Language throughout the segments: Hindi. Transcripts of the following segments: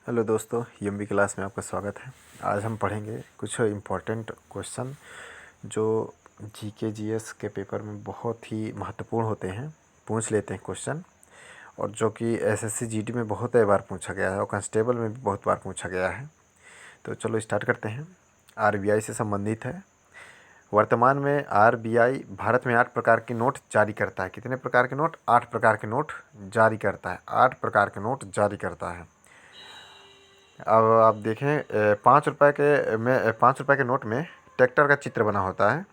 हेलो दोस्तों, ईएमबी क्लास में आपका स्वागत है। आज हम पढ़ेंगे कुछ इम्पोर्टेंट क्वेश्चन जो जीके जीएस के पेपर में बहुत ही महत्वपूर्ण होते हैं। पूछ लेते हैं क्वेश्चन, और जो कि एसएससी जीडी में बहुत बार पूछा गया है और कांस्टेबल में भी बहुत बार पूछा गया है। तो चलो स्टार्ट करते हैं। आरबीआई से संबंधित है। वर्तमान में आरबीआई भारत में 8 प्रकार के नोट जारी करता है। कितने प्रकार के नोट? 8 प्रकार के नोट जारी करता है। 8 प्रकार के नोट जारी करता है। अब आप देखें, 5 रुपये के नोट में ट्रैक्टर का चित्र बना होता है।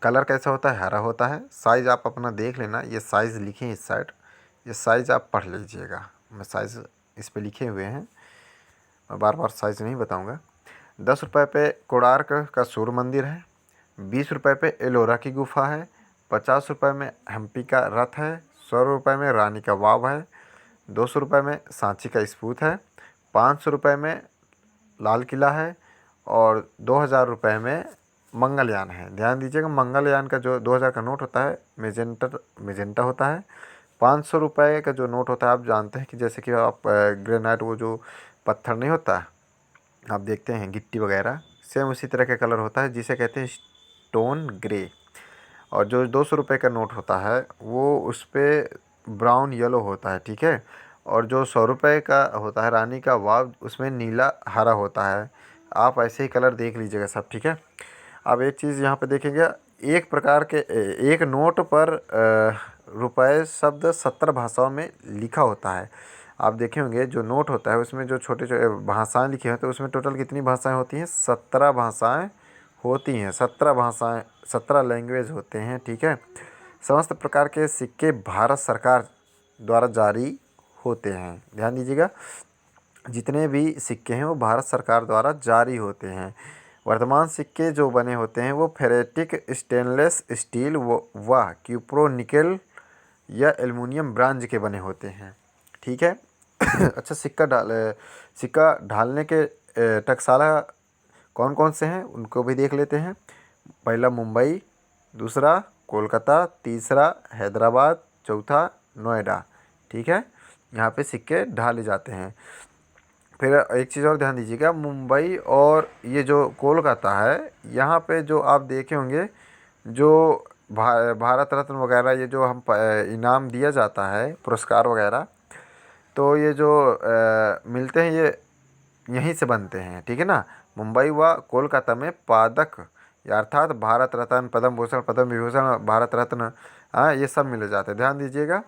कलर कैसा होता है? हरा होता है। साइज़ आप अपना देख लेना, ये साइज़ लिखे हैं इस साइड, ये साइज़ आप पढ़ लीजिएगा। मैं साइज़ इस पे लिखे हुए हैं, मैं बार बार साइज़ नहीं बताऊंगा। 10 रुपये पे कोणार्क का सूर्य मंदिर है। 20 रुपये पे एलोरा की गुफा है। 50 रुपये में हम्पी का रथ है। 100 रुपये में रानी का वाव है। 200 रुपये में सांची का स्तूप है। 500 रुपये में लाल किला है। और 2000 रुपये में मंगलयान है। ध्यान दीजिएगा, मंगलयान का जो 2000 का नोट होता है मेजेंटा होता है। 500 रुपये का जो नोट होता है, आप जानते हैं कि जैसे कि आप ग्रेनाइट, वो जो पत्थर नहीं होता, आप देखते हैं गिट्टी वगैरह, सेम उसी तरह का कलर होता है जिसे कहते हैं स्टोन ग्रे। और जो 200 रुपये का नोट होता है वो उस पर ब्राउन येलो होता है, ठीक है। और जो 100 रुपये का होता है रानी का वाव, उसमें नीला हरा होता है। आप ऐसे ही कलर देख लीजिएगा सब, ठीक है। अब एक चीज़ यहाँ पे देखेंगे, एक प्रकार के एक नोट पर रुपए शब्द 17 भाषाओं में लिखा होता है। आप देखे होंगे जो नोट होता है उसमें जो छोटे छोटे भाषाएं लिखी होती हैं, उसमें टोटल कितनी भाषाएं होती हैं? 17 भाषाएं होती हैं। 17 भाषाएं, 17 लैंग्वेज होते हैं, ठीक है। समस्त प्रकार के सिक्के भारत सरकार द्वारा जारी होते हैं। ध्यान दीजिएगा, जितने भी सिक्के हैं वो भारत सरकार द्वारा जारी होते हैं। वर्तमान सिक्के जो बने होते हैं वो फेरेटिक, स्टेनलेस स्टील व क्यूप्रो निकेल या एल्युमिनियम ब्रांज के बने होते हैं, ठीक है। अच्छा, सिक्का ढालने के टकसाला कौन कौन से हैं उनको भी देख लेते हैं। पहला मुंबई, दूसरा कोलकाता, तीसरा हैदराबाद, चौथा नोएडा, ठीक है। यहाँ पे सिक्के ढाले जाते हैं। फिर एक चीज़ और ध्यान दीजिएगा, मुंबई और ये जो कोलकाता है, यहाँ पे जो आप देखे होंगे जो भारत रत्न वगैरह, ये जो हम इनाम दिया जाता है, पुरस्कार वगैरह, तो ये जो मिलते हैं ये यहीं से बनते हैं, ठीक है ना। मुंबई व कोलकाता में पादक, अर्थात भारत रत्न, पद्म भूषण, पद्म विभूषण, भारत रत्न, ये सब मिले जाते हैं। ध्यान दीजिएगा,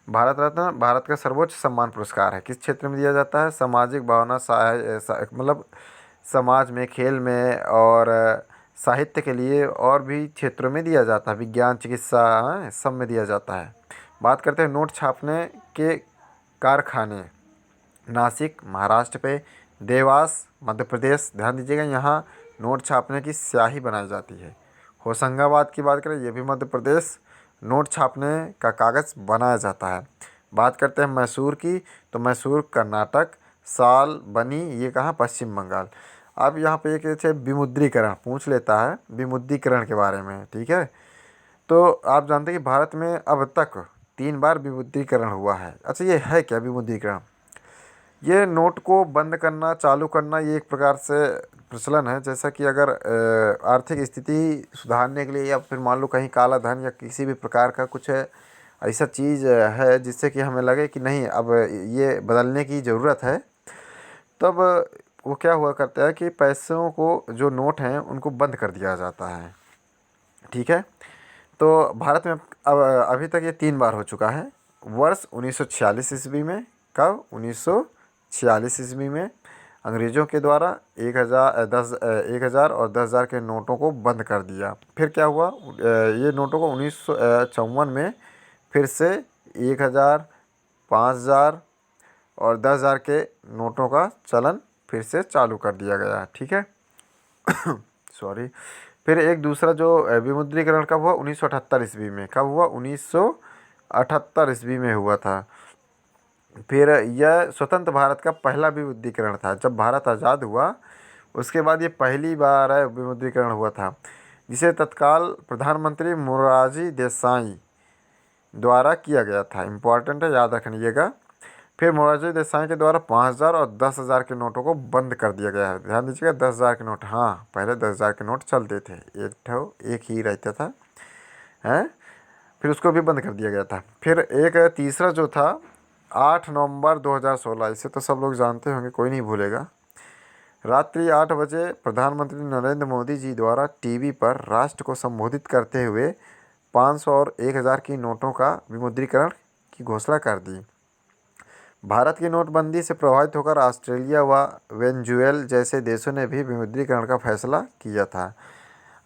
भारत रत्न भारत का सर्वोच्च सम्मान पुरस्कार है। किस क्षेत्र में दिया जाता है? सामाजिक भावना, मतलब समाज में, खेल में और साहित्य के लिए और भी क्षेत्रों में दिया जाता है। विज्ञान, चिकित्सा, सब में दिया जाता है। बात करते हैं नोट छापने के कारखाने। नासिक महाराष्ट्र पे, देवास मध्य प्रदेश। ध्यान दीजिएगा, यहाँ नोट छापने की स्याही बनाई जाती है। होशंगाबाद की बात करें, ये भी मध्य प्रदेश, नोट छापने का कागज़ बनाया जाता है। बात करते हैं मैसूर की, तो मैसूर कर्नाटक, साल बनी ये कहाँ? पश्चिम बंगाल। अब यहाँ पे एक जैसे विमुद्रीकरण पूछ लेता है, विमुद्रीकरण के बारे में, ठीक है। तो आप जानते हैं कि भारत में अब तक 3 बार विमुद्रीकरण हुआ है। अच्छा, ये है क्या विमुद्रीकरण? ये नोट को बंद करना, चालू करना, ये एक प्रकार से प्रचलन है। जैसा कि अगर आर्थिक स्थिति सुधारने के लिए, या फिर मान लो कहीं काला धन या किसी भी प्रकार का कुछ ऐसा चीज़ है जिससे कि हमें लगे कि नहीं, अब ये बदलने की ज़रूरत है, तब वो क्या हुआ करता है कि पैसों को, जो नोट हैं, उनको बंद कर दिया जाता है, ठीक है। तो भारत में अब अभी तक ये 3 बार हो चुका है। वर्ष 1946 ईस्वी में, कब? 1946 ईस्वी में अंग्रेज़ों के द्वारा 1000 और 10,000 के नोटों को बंद कर दिया। फिर क्या हुआ, ये नोटों को 1954 में फिर से 1000, 5000 और 10,000 के नोटों का चलन फिर से चालू कर दिया गया, ठीक है। सॉरी। फिर एक दूसरा जो विमुद्रीकरण कब हुआ? 1978 ईस्वी में। कब हुआ? 1978 ईस्वी में हुआ था। फिर यह स्वतंत्र भारत का पहला विमुद्रीकरण था। जब भारत आज़ाद हुआ उसके बाद ये पहली बार विमुद्रीकरण हुआ था, जिसे तत्काल प्रधानमंत्री मोरारजी देसाई द्वारा किया गया था। इम्पॉर्टेंट है, याद रखिएगा। फिर मोरारजी देसाई के द्वारा 5,000 और 10,000 के नोटों को बंद कर दिया गया है। ध्यान दीजिएगा, 10,000 के नोट, हाँ पहले 10,000 के नोट चलते थे, एक ही रहता था, हैं, फिर उसको भी बंद कर दिया गया था। फिर एक तीसरा जो था 8 नवंबर 2016, इसे तो सब लोग जानते होंगे, कोई नहीं भूलेगा। रात्रि 8 बजे प्रधानमंत्री नरेंद्र मोदी जी द्वारा टीवी पर राष्ट्र को संबोधित करते हुए 500 और 1,000 की नोटों का विमुद्रीकरण की घोषणा कर दी। भारत की नोटबंदी से प्रभावित होकर ऑस्ट्रेलिया व वेनेजुएला जैसे देशों ने भी विमुद्रीकरण का फैसला किया था।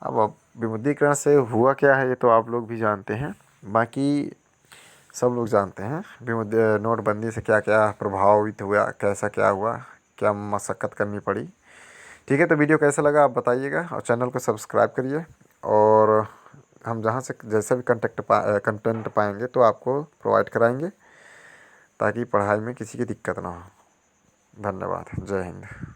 अब विमुद्रीकरण से हुआ क्या है ये तो आप लोग भी जानते हैं, बाकी सब लोग जानते हैं नोटबंदी से क्या क्या प्रभावित हुआ, कैसा क्या हुआ, क्या मशक्क़त करनी पड़ी। ठीक है, तो वीडियो कैसा लगा आप बताइएगा और चैनल को सब्सक्राइब करिए, और हम जहाँ से जैसा भी कंटेंट पाएंगे तो आपको प्रोवाइड कराएंगे, ताकि पढ़ाई में किसी की दिक्कत ना हो। धन्यवाद। जय हिंद।